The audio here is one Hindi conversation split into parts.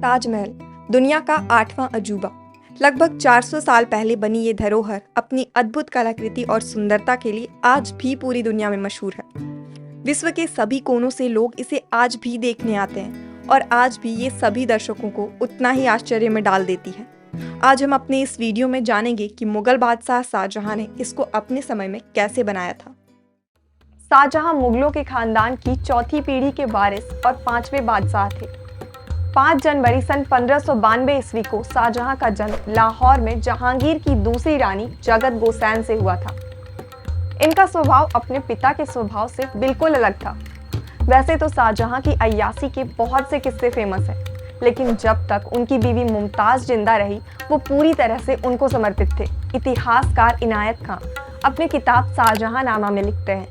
ताजमहल दुनिया का 8वां अजूबा। लगभग 400 साल पहले बनी ये धरोहर अपनी अद्भुत कलाकृति और सुंदरता के लिए आज भी पूरी दुनिया में मशहूर है। विश्व के सभी कोनों से लोग इसे आज भी देखने आते हैं और आज भी ये सभी दर्शकों को उतना ही आश्चर्य में डाल देती है। आज हम अपने इस वीडियो में जानेंगे कि मुगल बादशाह शाहजहां ने इसको अपने समय में कैसे बनाया था। शाहजहां मुगलों के खानदान की चौथी पीढ़ी के वारिस और 5वें बादशाह थे। 5 जनवरी सन 1592 ईस्वी को शाहजहां का जन्म लाहौर में जहांगीर की दूसरी रानी जगत गोसैन से हुआ था। इनका स्वभाव अपने पिता के स्वभाव से बिल्कुल अलग था। वैसे तो शाहजहां की अय्याशी के बहुत से किस्से फेमस हैं, लेकिन जब तक उनकी बीवी मुमताज जिंदा रही वो पूरी तरह से उनको समर्पित थे। इतिहासकार इनायत खां अपनी किताब शाहजहां नामा में लिखते हैं,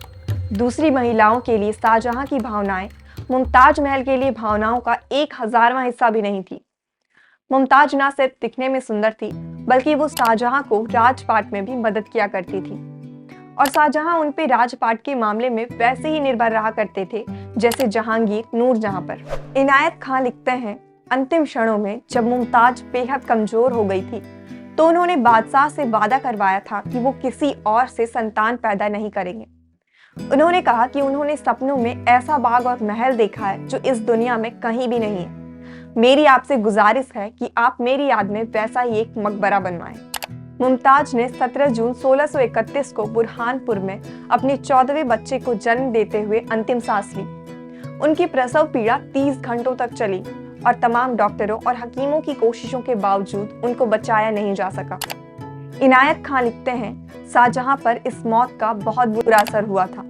दूसरी महिलाओं के लिए शाहजहां की भावनाएं मुमताज महल के लिए भावनाओं का 1000वां हिस्सा भी नहीं थी। मुमताज न सिर्फ दिखने में सुंदर थी, बल्कि वो शाहजहां को राजपाट में भी मदद किया करती थी और शाहजहां उन पे राजपाट के मामले में वैसे ही निर्भर रहा करते थे जैसे जहांगीर नूरजहां पर। इनायत खां लिखते हैं, अंतिम क्षणों में जब मुमताज बेहद कमजोर हो गई थी तो उन्होंने बादशाह से वादा करवाया था कि वो किसी और से संतान पैदा नहीं करेंगे। उन्होंने कहा कि उन्होंने सपनों में ऐसा बाग और महल देखा है जो इस दुनिया में कहीं भी नहीं है। मेरी आपसे गुजारिश है कि आप मेरी याद में वैसा ही एक मकबरा बनवाएं। मुमताज ने 17 जून 1631 को बुरहानपुर में अपने 14वें बच्चे को जन्म देते हुए अंतिम सांस ली। उनकी प्रसव पीड़ा 30 घंटों तक चली और तमाम डॉक्टरों और हकीमों की कोशिशों के बावजूद उनको बचाया नहीं जा सका। इनायत खां लिखते हैं, शाहजहां पर इस मौत का बहुत बुरा असर हुआ था।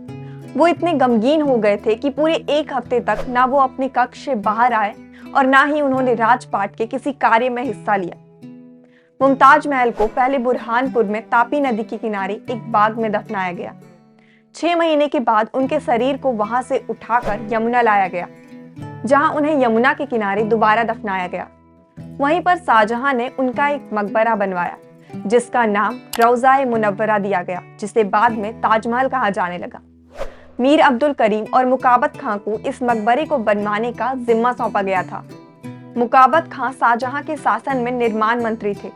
वो इतने गमगीन हो गए थे कि पूरे 1 हफ्ते तक ना वो अपने कक्ष से बाहर आए और ना ही उन्होंने राजपाट के किसी कार्य में हिस्सा लिया। मुमताज महल को पहले बुरहानपुर में तापी नदी के किनारे एक बाग में दफनाया गया। 6 महीने के बाद उनके शरीर को वहां से उठाकर यमुना लाया गया, जहां उन्हें यमुना के किनारे दोबारा दफनाया गया। वहीं पर शाहजहां ने उनका एक मकबरा बनवाया जिसका नाम रौज़ा-ए मुनव्वरा दिया गया, जिसे बाद में ताजमहल कहा जाने लगा। मीर अब्दुल करीम और मुकाबत खां को इस मकबरे को बनवाने का जिम्मा सौंपा गया था। मुकाबत खां शाहजहां के शासन में निर्माण मंत्री थे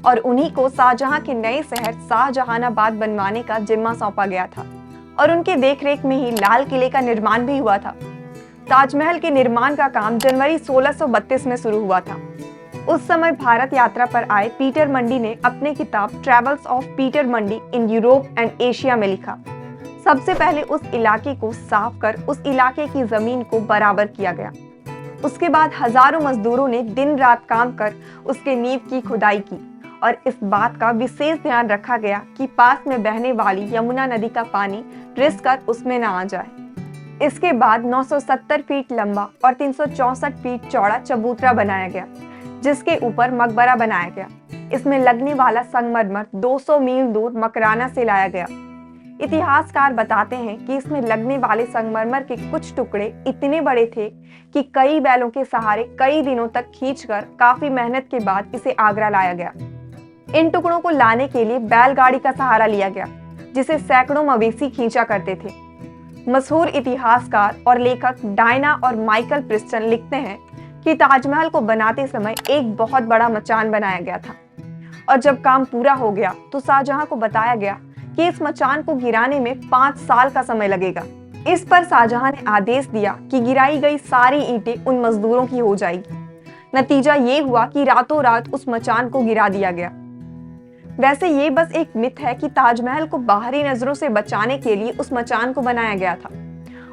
और उन्हीं को शाहजहां के नए शहर शाहजहानाबाद बनवाने का जिम्मा सौंपा गया था और उनके देखरेख में ही लाल किले का निर्माण भी हुआ था। ताजमहल के निर्माण का काम जनवरी 1632 में शुरू हुआ था। उस समय भारत यात्रा पर आए पीटर मंडी ने अपनी किताब travels of Peter Mandi in Europe and Asia में लिखा, सबसे पहले उस इलाके को साफ कर उस इलाके की जमीन को बराबर किया गया। उसके बाद हजारों मजदूरों ने दिन रात काम कर उसके नींव की खुदाई की और इस बात का विशेष ध्यान रखा गया कि पास में बहने वाली यमुना नदी का पानी रिस कर उसमें न आ जाए। इसके बाद 970 फीट लंबा और 364 फीट चौड़ा चबूतरा बनाया गया, जिसके ऊपर मकबरा बनाया गया। इसमें लगने वाला संगमरमर 200 मील दूर मकराना से लाया गया। इतिहासकार बताते हैं कि इसमें लगने वाले संगमरमर के कुछ टुकड़े इतने बड़े थे कि कई बैलों के सहारे कई दिनों तक खींचकर काफी मेहनत के बाद इसे आगरा लाया गया। इन टुकड़ों को लाने के लिए बैलगाड़ी का सहारा लिया गया, जिसे सैकड़ों मवेशी खींचा करते थे। मशहूर इतिहासकार और लेखक डायना और माइकल प्रिस्टन लिखते हैं कि ताजमहल को बनाते समय एक बहुत बड़ा मचान बनाया गया था और जब काम पूरा हो गया तो शाहजहां को बताया गया कि इस मचान को गिराने में 5 साल का समय लगेगा। इस पर शाहजहां ने आदेश दिया कि गिराई गई सारी ईंटें उन मजदूरों की हो जाएगी। नतीजा ये हुआ कि रातों रात उस मचान को गिरा दिया गया। वैसे ये बस एक मिथ है कि ताजमहल को बाहरी नजरों से बचाने के लिए उस मचान को बनाया गया था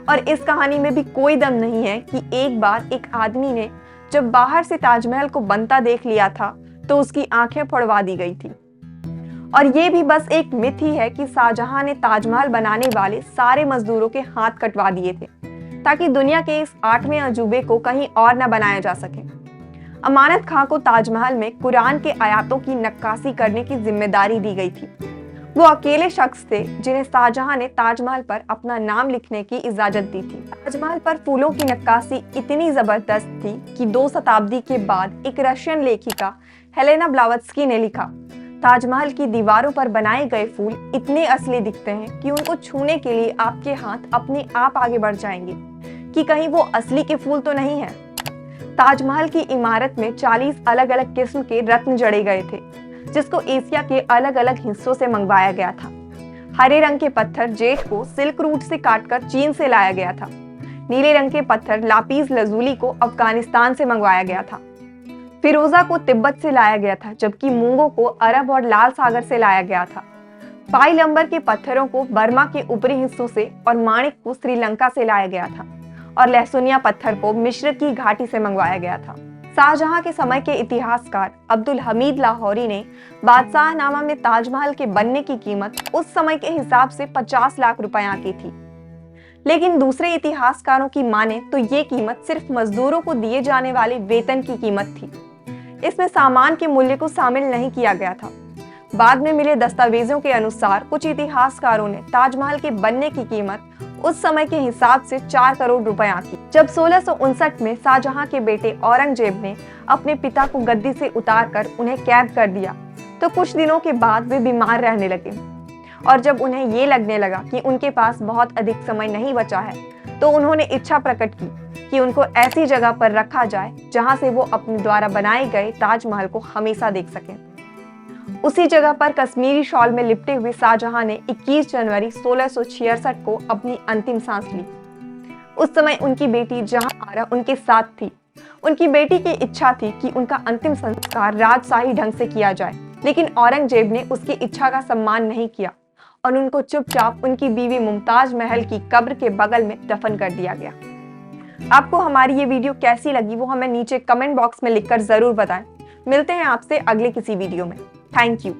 और इस कहानी में भी कोई दम नहीं है कि एक बार एक आदमी ने जब बाहर से ताजमहल को बनता देख लिया था तो उसकी आंखें फोड़वा दी गई थी। और ये भी बस एक मिथ ही है कि शाहजहां ने ताजमहल बनाने वाले सारे मजदूरों के हाथ कटवा दिए थे ताकि दुनिया के इस 8वें अजूबे को कहीं और न बनाया जा सके। अमानत खां को ताजमहल में कुरान के आयातों की नक्काशी करने की जिम्मेदारी दी गई थी। वो अकेले शख्स थे जिन्हें शाहजहां ने ताजमहल पर अपना नाम लिखने की इजाजत दी थी। ताजमहल पर फूलों की नक्काशी इतनी जबरदस्त थी कि 2 शताब्दी के बाद एक रशियन लेखिका हेलेना ब्लावत्स्की ने लिखा, ताजमहल की दीवारों पर बनाए गए फूल इतने असली दिखते हैं कि उनको छूने के लिए आपके हाथ अपने आप आगे बढ़ जाएंगे कि कहीं वो असली के फूल तो नहीं है। ताजमहल की इमारत में 40 अलग अलग किस्म के रत्न जड़े गए थे, जिसको एशिया के अलग अलग हिस्सों से मंगवाया गया था। हरे रंग के पत्थर जेड को सिल्क रूट से काटकर चीन से लाया गया था। नीले रंग के पत्थर लापीस लजूली को अफगानिस्तान से मंगवाया गया था। फिरोजा को तिब्बत से लाया गया था, जबकि मूंगों को अरब और लाल सागर से लाया गया था। पाइल अंबर के पत्थरों को बर्मा के ऊपरी हिस्सों से और माणिक को श्रीलंका से लाया गया था और लहसुनिया पत्थर को मिस्र की घाटी से मंगवाया गया था। शाहजहां के समय के इतिहासकार अब्दुल हमीद लाहौरी ने बादशाहनामा में ताजमहल के बनने की कीमत उस समय के हिसाब से 50 लाख रुपए आंकी थी, लेकिन दूसरे इतिहासकारों की माने तो ये कीमत सिर्फ मजदूरों को दिए जाने वाले वेतन की कीमत थी। इसमें सामान के मूल्य को शामिल नहीं किया गया था। बाद में मिले दस्तावेजों के अनुसार कुछ इतिहासकारों ने ताजमहल के बनने की कीमत उस समय के हिसाब से 4 करोड़ रुपए आंकी। जब 1659 में शाहजहां के बेटे औरंगजेब ने अपने पिता को गद्दी से उतारकर उन्हें कैद कर दिया, तो कुछ दिनों के बाद वे बीमार रहने लगे और जब उन्हें ये लगने लगा कि उनके पास बहुत अधिक समय नहीं बचा है, तो उन्होंने इच्छा प्रकट की कि उनको ऐसी जगह पर रखा जाए जहां से वो अपने द्वारा बनाए गए ताजमहल को हमेशा देख सकें। उसी जगह पर कश्मीरी शॉल में लिपटे हुए शाहजहां ने 21 जनवरी 1666 को अपनी अंतिम सांस ली। उस समय उनकी बेटी जहांआरा उनके साथ थी। उनकी बेटी की इच्छा थी कि उनका अंतिम संस्कार राजशाही ढंग से किया जाए, लेकिन औरंगजेब ने उसकी इच्छा का सम्मान नहीं किया और उनको चुपचाप उनकी बीवी मुमताज महल की कब्र के बगल में दफन कर दिया गया। आपको हमारी ये वीडियो कैसी लगी वो हमें नीचे कमेंट बॉक्स में लिखकर जरूर बताएं। मिलते हैं आपसे अगले किसी वीडियो में। Thank you.